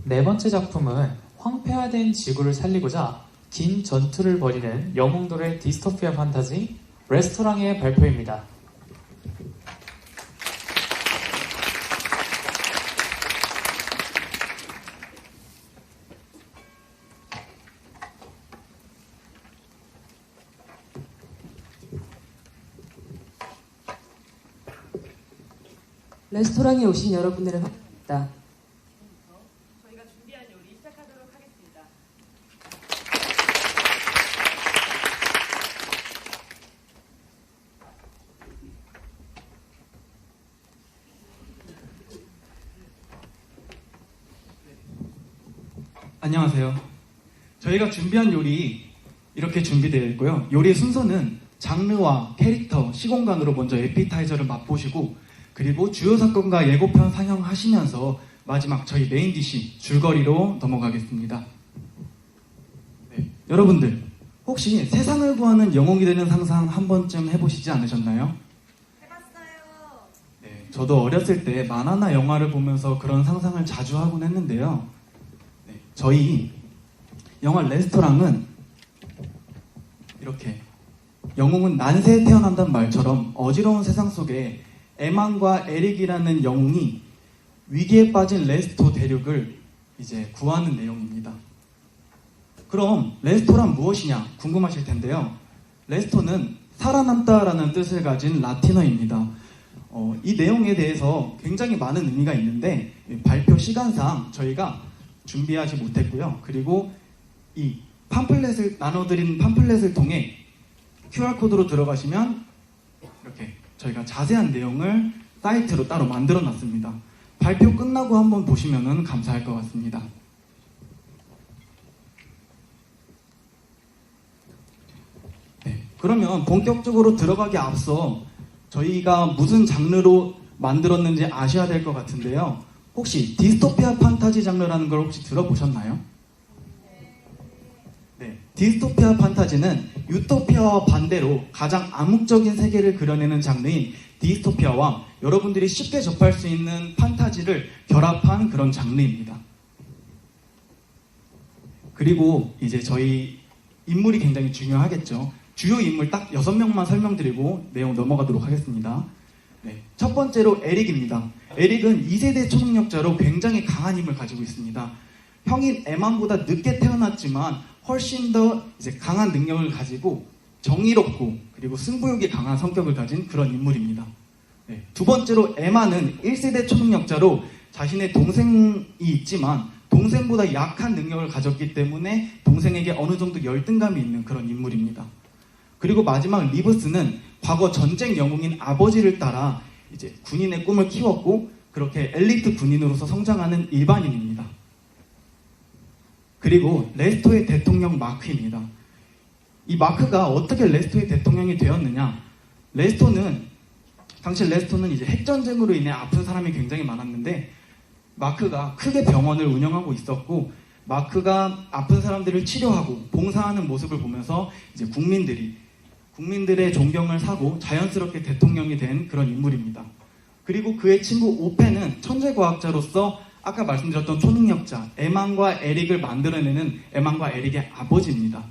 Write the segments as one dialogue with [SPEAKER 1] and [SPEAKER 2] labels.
[SPEAKER 1] 네 번째 작품은 황폐화된 지구를 살리고자 긴 전투를 벌이는 영웅들의 디스토피아 판타지 레스토랑의 발표입니다.
[SPEAKER 2] 레스토랑에 오신 여러분들을 환영합니다.
[SPEAKER 3] 저희가 준비한 요리 시작하도록 하겠습니다.
[SPEAKER 4] 안녕하세요. 저희가 준비한 요리 이렇게 준비되어 있고요. 요리 순서는 장르와 캐릭터, 시공간으로 먼저 에피타이저를 맛보시고 그리고 주요 사건과 예고편 상영하시면서 마지막 저희 메인 디시 줄거리로 넘어가겠습니다. 네, 여러분들 혹시 세상을 구하는 영웅이 되는 상상 한 번쯤 해보시지 않으셨나요?
[SPEAKER 3] 해봤어요.
[SPEAKER 4] 네, 저도 어렸을 때 만화나 영화를 보면서 그런 상상을 자주 하곤 했는데요. 네, 저희 영화 레스토랑은 이렇게 영웅은 난세에 태어난다는 말처럼 어지러운 세상 속에 에만과 에릭이라는 영웅이 위기에 빠진 레스토 대륙을 이제 구하는 내용입니다. 그럼 레스토란 무엇이냐 궁금하실 텐데요. 레스토는 살아남다라는 뜻을 가진 라틴어입니다. 이 내용에 대해서 굉장히 많은 의미가 있는데 발표 시간상 저희가 준비하지 못했고요. 그리고 이 팜플렛을 나눠드린 팜플렛을 통해 QR코드로 들어가시면 이렇게 저희가 자세한 내용을 사이트로 따로 만들어 놨습니다. 발표 끝나고 한번 보시면 감사할 것 같습니다. 네, 그러면 본격적으로 들어가기 앞서 저희가 무슨 장르로 만들었는지 아셔야 될 것 같은데요. 혹시 디스토피아 판타지 장르라는 걸 혹시 들어보셨나요? 네, 디스토피아 판타지는 유토피아와 반대로 가장 암묵적인 세계를 그려내는 장르인 디스토피아와 여러분들이 쉽게 접할 수 있는 판타지를 결합한 그런 장르입니다. 그리고 이제 저희 인물이 굉장히 중요하겠죠. 주요 인물 딱 6명만 설명드리고 내용 넘어가도록 하겠습니다. 네, 첫 번째로 에릭입니다. 에릭은 2세대 초능력자로 굉장히 강한 힘을 가지고 있습니다. 형인 에만보다 늦게 태어났지만 훨씬 더 이제 강한 능력을 가지고 정의롭고 그리고 승부욕이 강한 성격을 가진 그런 인물입니다. 네, 두 번째로 에마는 1세대 초능력자로 자신의 동생이 있지만 동생보다 약한 능력을 가졌기 때문에 동생에게 어느 정도 열등감이 있는 그런 인물입니다. 그리고 마지막 리브스는 과거 전쟁 영웅인 아버지를 따라 이제 군인의 꿈을 키웠고 그렇게 엘리트 군인으로서 성장하는 일반인입니다. 그리고 레스토의 대통령 마크입니다. 이 마크가 어떻게 레스토의 대통령이 되었느냐? 당시 레스토는 이제 핵전쟁으로 인해 아픈 사람이 굉장히 많았는데 마크가 크게 병원을 운영하고 있었고 마크가 아픈 사람들을 치료하고 봉사하는 모습을 보면서 이제 국민들의 존경을 사고 자연스럽게 대통령이 된 그런 인물입니다. 그리고 그의 친구 오펜은 천재과학자로서 아까 말씀드렸던 초능력자 에만과 에릭을 만들어내는 에만과 에릭의 아버지입니다.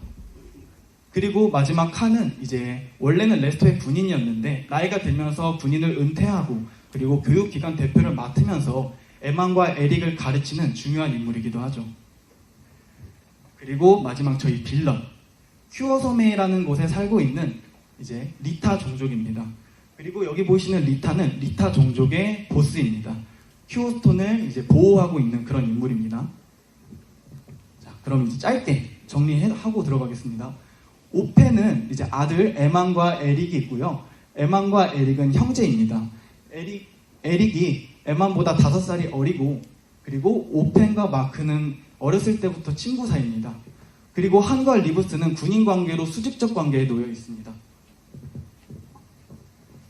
[SPEAKER 4] 그리고 마지막 칸은 이제 원래는 레스토의 군인이었는데 나이가 들면서 군인을 은퇴하고 그리고 교육기관 대표를 맡으면서 에만과 에릭을 가르치는 중요한 인물이기도 하죠. 그리고 마지막 저희 빌런 큐어섬이라는 곳에 살고 있는 이제 리타 종족입니다. 그리고 여기 보시는 리타는 리타 종족의 보스입니다. 큐어스톤을 이제 보호하고 있는 그런 인물입니다. 자, 그럼 이제 짧게 정리하고 들어가겠습니다. 오펜은 이제 아들 에만과 에릭이 있고요. 에만과 에릭은 형제입니다. 에릭이 에만보다 5살이 어리고 그리고 오펜과 마크는 어렸을 때부터 친구 사이입니다. 그리고 한과 리브스는 군인 관계로 수직적 관계에 놓여 있습니다.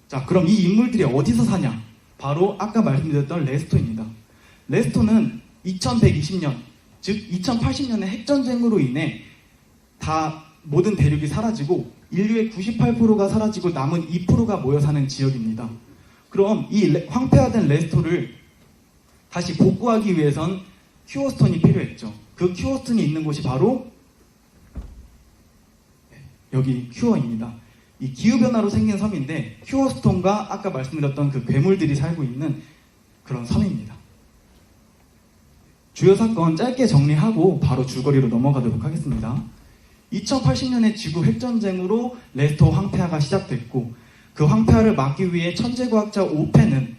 [SPEAKER 4] 자, 그럼 이 인물들이 어디서 사냐? 바로 아까 말씀드렸던 레스토입니다. 레스토는 2120년, 즉 2080년의 핵전쟁으로 인해 다 모든 대륙이 사라지고 인류의 98%가 사라지고 남은 2%가 모여 사는 지역입니다. 그럼 이 황폐화된 레스토를 다시 복구하기 위해선 큐어스톤이 필요했죠. 그 큐어스톤이 있는 곳이 바로 여기 큐어입니다. 이 기후변화로 생긴 섬인데 큐어스톤과 아까 말씀드렸던 그 괴물들이 살고 있는 그런 섬입니다. 주요 사건 짧게 정리하고 바로 줄거리로 넘어가도록 하겠습니다. 2080년의 지구 핵전쟁으로 레스토 황폐화가 시작됐고 그 황폐화를 막기 위해 천재과학자 오펜은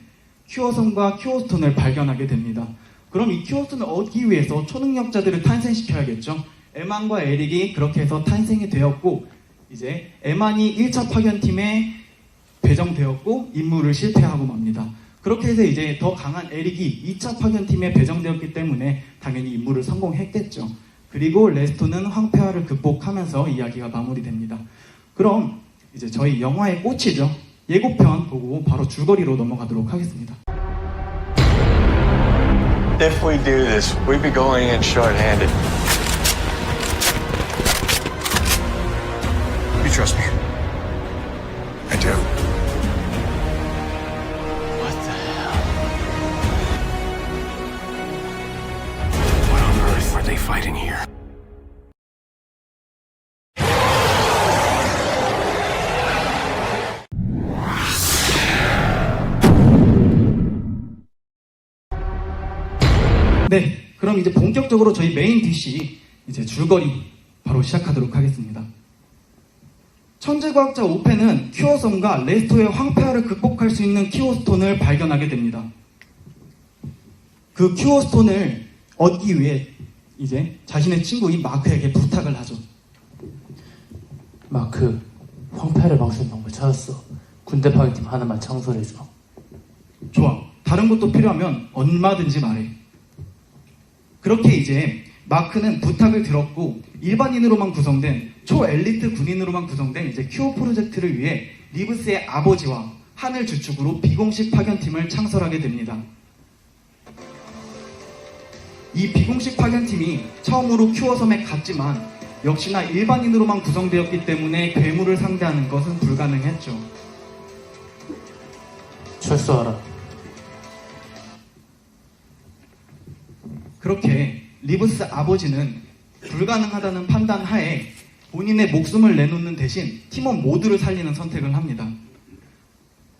[SPEAKER 4] 큐어섬과 큐어스톤을 발견하게 됩니다. 그럼 이 큐어스톤을 얻기 위해서 초능력자들을 탄생시켜야겠죠. 에만과 에릭이 그렇게 해서 탄생이 되었고 이제 에만이 1차 파견팀에 배정되었고 임무를 실패하고 맙니다. 그렇게 해서 이제 더 강한 에릭이 2차 파견팀에 배정되었기 때문에 당연히 임무를 성공했겠죠. 그리고 레스토는 황폐화를 극복하면서 이야기가 마무리됩니다. 그럼 이제 저희 영화의 꽃이죠. 예고편 보고 바로 줄거리로 넘어가도록 하겠습니다.
[SPEAKER 5] If we do this, we'd be going in short-handed.
[SPEAKER 6] You trust me? I do.
[SPEAKER 5] What the hell?
[SPEAKER 6] What on earth are they fighting here?
[SPEAKER 4] 네, 그럼 이제 본격적으로 저희 메인 DC 이제 줄거리 바로 시작하도록 하겠습니다. 천재과학자 오펜은 큐어섬과 레스토의 황폐화를 극복할 수 있는 큐어스톤을 발견하게 됩니다. 그 큐어스톤을 얻기 위해 이제 자신의 친구인 마크에게 부탁을 하죠.
[SPEAKER 7] 마크, 황폐화를 막는 방법을 찾았어. 군대 파괴팀 하나만 창설해줘.
[SPEAKER 4] 좋아, 다른 것도 필요하면 얼마든지 말해. 그렇게 이제 마크는 부탁을 들었고 일반인으로만 구성된 초엘리트 군인으로만 구성된 이제 큐어 프로젝트를 위해 리브스의 아버지와 하늘 주축으로 비공식 파견팀을 창설하게 됩니다. 이 비공식 파견팀이 처음으로 큐어섬에 갔지만 역시나 일반인으로만 구성되었기 때문에 괴물을 상대하는 것은 불가능했죠.
[SPEAKER 7] 철수하라.
[SPEAKER 4] 그렇게 리브스 아버지는 불가능하다는 판단 하에 본인의 목숨을 내놓는 대신 팀원 모두를 살리는 선택을 합니다.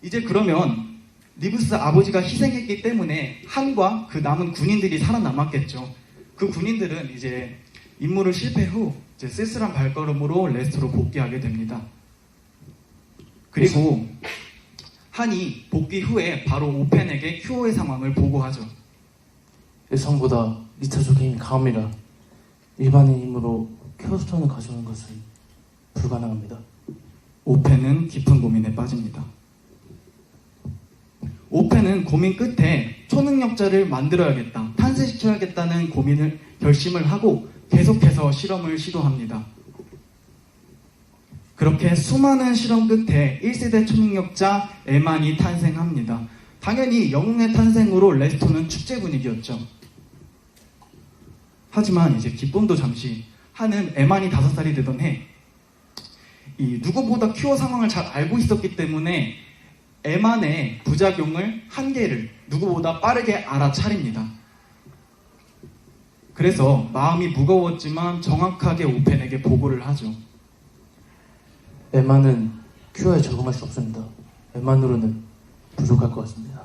[SPEAKER 4] 이제 그러면 리브스 아버지가 희생했기 때문에 한과 그 남은 군인들이 살아남았겠죠. 그 군인들은 이제 임무를 실패 후 이제 쓸쓸한 발걸음으로 레스토로 복귀하게 됩니다. 그리고 한이 복귀 후에 바로 오펜에게 큐어의 상황을 보고하죠.
[SPEAKER 7] 예상보다 2차적 힘이 강합니다. 일반인 힘으로 큐어스톤을 가져오는 것은 불가능합니다.
[SPEAKER 4] 오펜은 깊은 고민에 빠집니다. 오펜은 고민 끝에 초능력자를 만들어야겠다, 탄생시켜야겠다는 결심을 하고 계속해서 실험을 시도합니다. 그렇게 수많은 실험 끝에 1세대 초능력자 에만이 탄생합니다. 당연히 영웅의 탄생으로 레스토는 축제 분위기였죠. 하지만 이제 기쁨도 잠시. 한은 에만이 5살이 되던 해 이 누구보다 큐어 상황을 잘 알고 있었기 때문에 에만의 부작용을 한계를 누구보다 빠르게 알아차립니다. 그래서 마음이 무거웠지만 정확하게 오펜에게 보고를 하죠.
[SPEAKER 7] 에마는 큐어에 적응할 수 없습니다. 에만으로는 부족할 것 같습니다.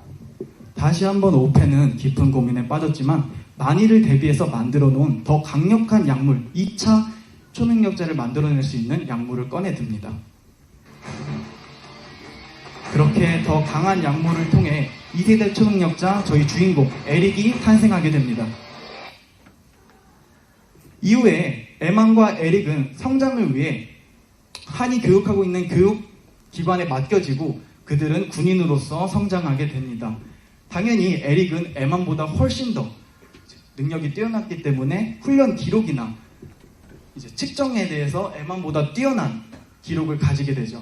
[SPEAKER 4] 다시 한번 오펜은 깊은 고민에 빠졌지만 만일을 대비해서 만들어 놓은 더 강력한 약물, 2차 초능력자를 만들어낼 수 있는 약물을 꺼내듭니다. 그렇게 더 강한 약물을 통해 2세대 초능력자 저희 주인공 에릭이 탄생하게 됩니다. 이후에 에만과 에릭은 성장을 위해 한이 교육하고 있는 교육기관에 맡겨지고 그들은 군인으로서 성장하게 됩니다. 당연히 에릭은 에만보다 훨씬 더 능력이 뛰어났기 때문에 훈련 기록이나 이제 측정에 대해서 에만보다 뛰어난 기록을 가지게 되죠.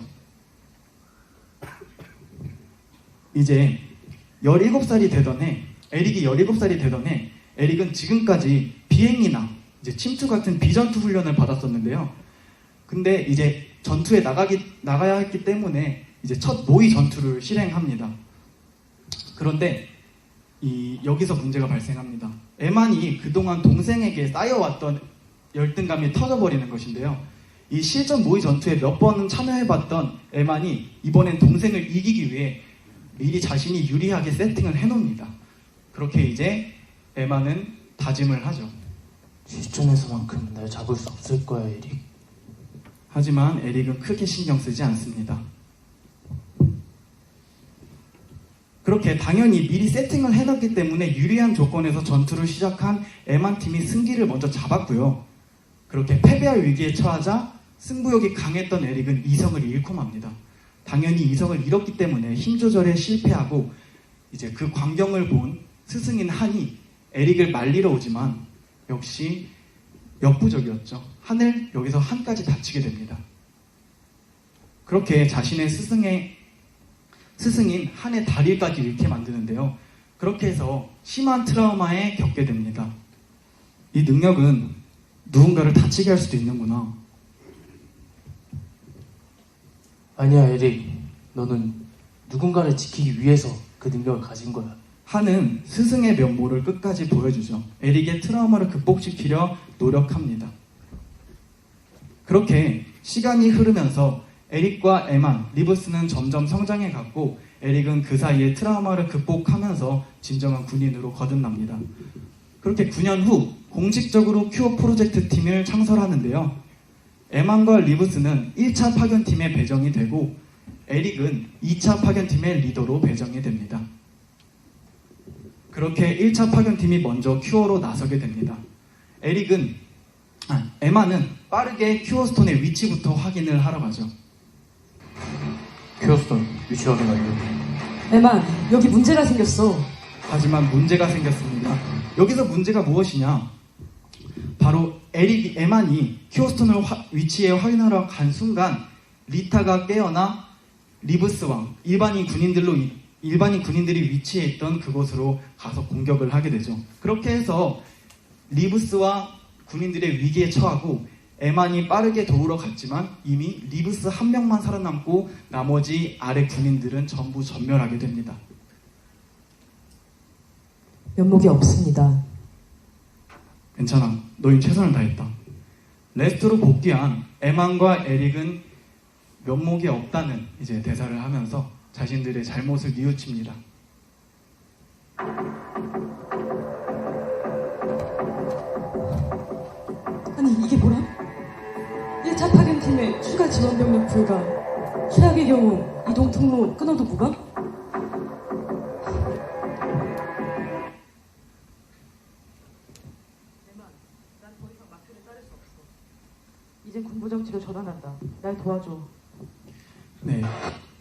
[SPEAKER 4] 이제 17살이 되던 해, 에릭이 17살이 되던 해, 에릭은 지금까지 비행이나 이제 침투 같은 비전투 훈련을 받았었는데요. 근데 이제 전투에 나가야 했기 때문에 이제 첫 모의 전투를 실행합니다. 그런데 여기서 문제가 발생합니다. 에만이 그동안 동생에게 쌓여왔던 열등감이 터져버리는 것인데요. 이 실전 모의 전투에 몇 번은 참여해봤던 에만이 이번엔 동생을 이기기 위해 미리 자신이 유리하게 세팅을 해놓습니다. 그렇게 이제 에만은 다짐을 하죠.
[SPEAKER 7] 실전에서만큼은 날 잡을 수 없을 거야, 에릭.
[SPEAKER 4] 하지만 에릭은 크게 신경 쓰지 않습니다. 그렇게 당연히 미리 세팅을 해놨기 때문에 유리한 조건에서 전투를 시작한 에만 팀이 승기를 먼저 잡았고요. 그렇게 패배할 위기에 처하자 승부욕이 강했던 에릭은 이성을 잃고 맙니다. 당연히 이성을 잃었기 때문에 힘 조절에 실패하고 이제 그 광경을 본 스승인 한이 에릭을 말리러 오지만 역시 역부족이었죠. 한을 여기서 한까지 다치게 됩니다. 그렇게 자신의 스승인 한의 다리까지 잃게 만드는데요. 그렇게 해서 심한 트라우마에 겪게 됩니다. 이 능력은 누군가를 다치게 할 수도 있는구나.
[SPEAKER 7] 아니야, 에릭. 너는 누군가를 지키기 위해서 그 능력을 가진 거야.
[SPEAKER 4] 한은 스승의 면모를 끝까지 보여주죠. 에릭의 트라우마를 극복시키려 노력합니다. 그렇게 시간이 흐르면서 에릭과 에만, 리브스는 점점 성장해 갔고 에릭은 그 사이에 트라우마를 극복하면서 진정한 군인으로 거듭납니다. 그렇게 9년 후 공식적으로 큐어 프로젝트 팀을 창설하는데요. 에만과 리브스는 1차 파견팀에 배정이 되고 에릭은 2차 파견팀의 리더로 배정이 됩니다. 그렇게 1차 파견팀이 먼저 큐어로 나서게 됩니다. 에만은 빠르게 큐어스톤의 위치부터 확인을 하러 가죠.
[SPEAKER 7] 큐어스톤 위치 확인 완료.
[SPEAKER 2] 에만, 여기 문제가 생겼어.
[SPEAKER 4] 하지만 문제가 생겼습니다. 여기서 문제가 무엇이냐? 바로 에만이 큐어스톤을 위치에 확인하러 간 순간 리타가 깨어나 리브스왕, 일반인 군인들이 위치해 있던 그곳으로 가서 공격을 하게 되죠. 그렇게 해서 리브스와 군인들의 위기에 처하고 에만이 빠르게 도우러 갔지만 이미 리브스 한 명만 살아남고 나머지 아래 군인들은 전부 전멸하게 됩니다.
[SPEAKER 2] 면목이 없습니다.
[SPEAKER 4] 괜찮아. 너희 최선을 다했다. 레스토로 복귀한 에만과 에릭은 면목이 없다는 이제 대사를 하면서 자신들의 잘못을 뉘우칩니다.
[SPEAKER 2] 아니, 이게 뭐람? 1차 파견팀의 추가 지원 병력 불가. 최악의 경우 이동 통로 끊어도 무방? 이젠 군부 정치로 전환한다. 날 도와줘.
[SPEAKER 4] 네,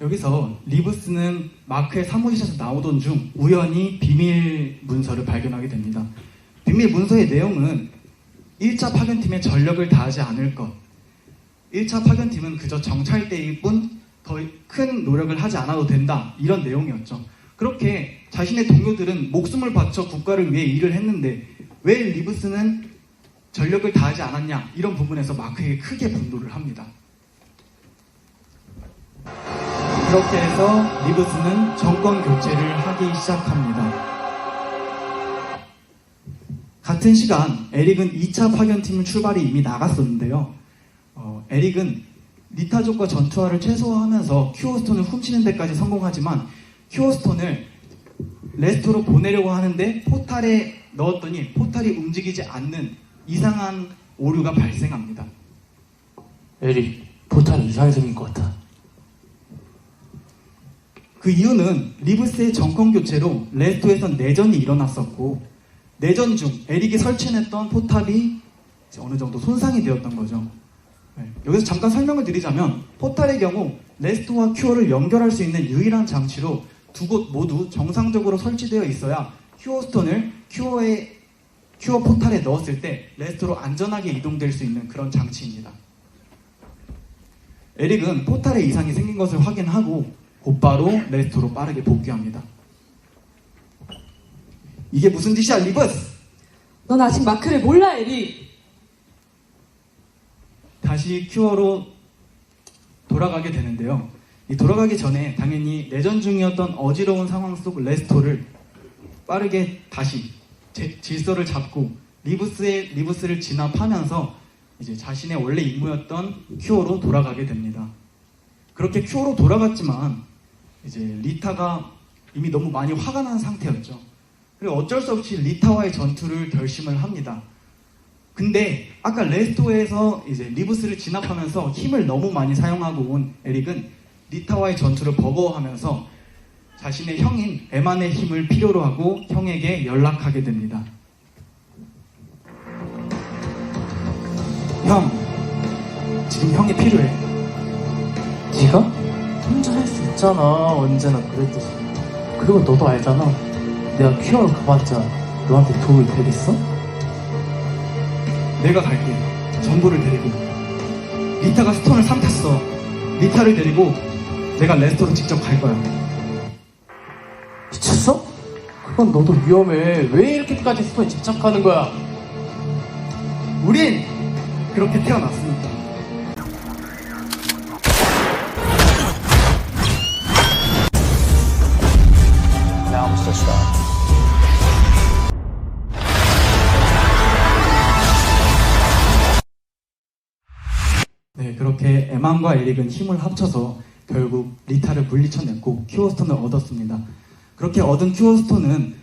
[SPEAKER 4] 여기서 리브스는 마크의 사무실에서 나오던 중 우연히 비밀 문서를 발견하게 됩니다. 비밀 문서의 내용은 1차 파견팀의 전력을 다하지 않을 것, 1차 파견팀은 그저 정찰대일 뿐 더 큰 노력을 하지 않아도 된다, 이런 내용이었죠. 그렇게 자신의 동료들은 목숨을 바쳐 국가를 위해 일을 했는데 왜 리브스는 전력을 다하지 않았냐, 이런 부분에서 마크에게 크게 분노를 합니다. 그렇게 해서 리브스는 정권 교체를 하기 시작합니다. 같은 시간 에릭은 2차 파견팀 출발이 이미 나갔었는데요. 에릭은 리타족과 전투화를 최소화하면서 큐어스톤을 훔치는 데까지 성공하지만 큐어스톤을 레스토로 보내려고 하는데 포탈에 넣었더니 포탈이 움직이지 않는 이상한 오류가 발생합니다.
[SPEAKER 7] 에릭, 포탈이 이상하게 생긴 것 같아.
[SPEAKER 4] 그 이유는 리브스의 정권 교체로 레스토에선 내전이 일어났었고 내전 중 에릭이 설치했던 포탑이 어느 정도 손상이 되었던 거죠. 여기서 잠깐 설명을 드리자면 포탈의 경우 레스토와 큐어를 연결할 수 있는 유일한 장치로 두 곳 모두 정상적으로 설치되어 있어야 큐어스톤을 큐어 포탈에 넣었을 때 레스토로 안전하게 이동될 수 있는 그런 장치입니다. 에릭은 포탈에 이상이 생긴 것을 확인하고 곧바로 레스토로 빠르게 복귀합니다. 이게 무슨 짓이야, 리브스?
[SPEAKER 2] 넌 아직 마크를 몰라, 에릭.
[SPEAKER 4] 다시 큐어로 돌아가게 되는데요. 이 돌아가기 전에 당연히 내전 중이었던 어지러운 상황 속 레스토를 빠르게 다시 질서를 잡고 리브스를 진압하면서 이제 자신의 원래 임무였던 큐어로 돌아가게 됩니다. 그렇게 큐어로 돌아갔지만 이제 리타가 이미 너무 많이 화가 난 상태였죠. 그리고 어쩔 수 없이 리타와의 전투를 결심을 합니다. 근데 아까 레스토에서 이제 리브스를 진압하면서 힘을 너무 많이 사용하고 온 에릭은 리타와의 전투를 버거워하면서 자신의 형인 에만의 힘을 필요로 하고 형에게 연락하게 됩니다. 형, 지금 형이 필요해.
[SPEAKER 7] 네가? 혼자 할 수 있잖아. 언제나 그랬듯이. 그리고 너도 알잖아. 내가 큐어로 가봤자 너한테 도움이 되겠어?
[SPEAKER 4] 내가 갈게. 전부를 데리고. 리타가 스톤을 삼켰어. 리타를 데리고 내가 레스토로 직접 갈 거야.
[SPEAKER 7] 미쳤어? 그건 너도 위험해. 왜 이렇게까지 스톤에 집착하는 거야?
[SPEAKER 4] 우린 그렇게 태어났으니까.
[SPEAKER 5] Now, Mr. Stark.
[SPEAKER 4] 네, 그렇게 에만과 에릭은 힘을 합쳐서 결국 리타를 물리쳐냈고 큐어스톤을 얻었습니다. 그렇게 얻은 큐어스톤은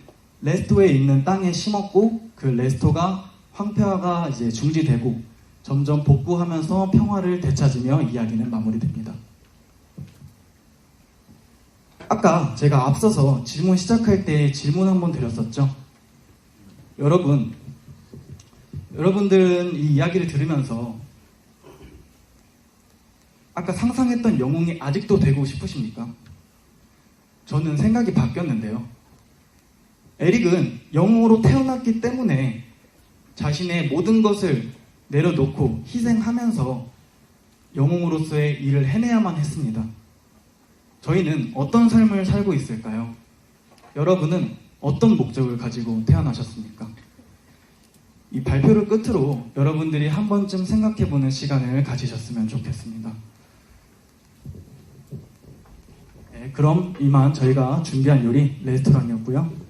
[SPEAKER 4] 레스토에 있는 땅에 심었고 그 레스토가 황폐화가 이제 중지되고 점점 복구하면서 평화를 되찾으며 이야기는 마무리됩니다. 아까 제가 앞서서 질문 시작할 때 질문 한번 드렸었죠. 여러분들은 이 이야기를 들으면서 아까 상상했던 영웅이 아직도 되고 싶으십니까? 저는 생각이 바뀌었는데요. 에릭은 영웅으로 태어났기 때문에 자신의 모든 것을 내려놓고 희생하면서 영웅으로서의 일을 해내야만 했습니다. 저희는 어떤 삶을 살고 있을까요? 여러분은 어떤 목적을 가지고 태어나셨습니까? 이 발표를 끝으로 여러분들이 한 번쯤 생각해보는 시간을 가지셨으면 좋겠습니다. 네, 그럼 이만 저희가 준비한 요리 레스토랑이었고요.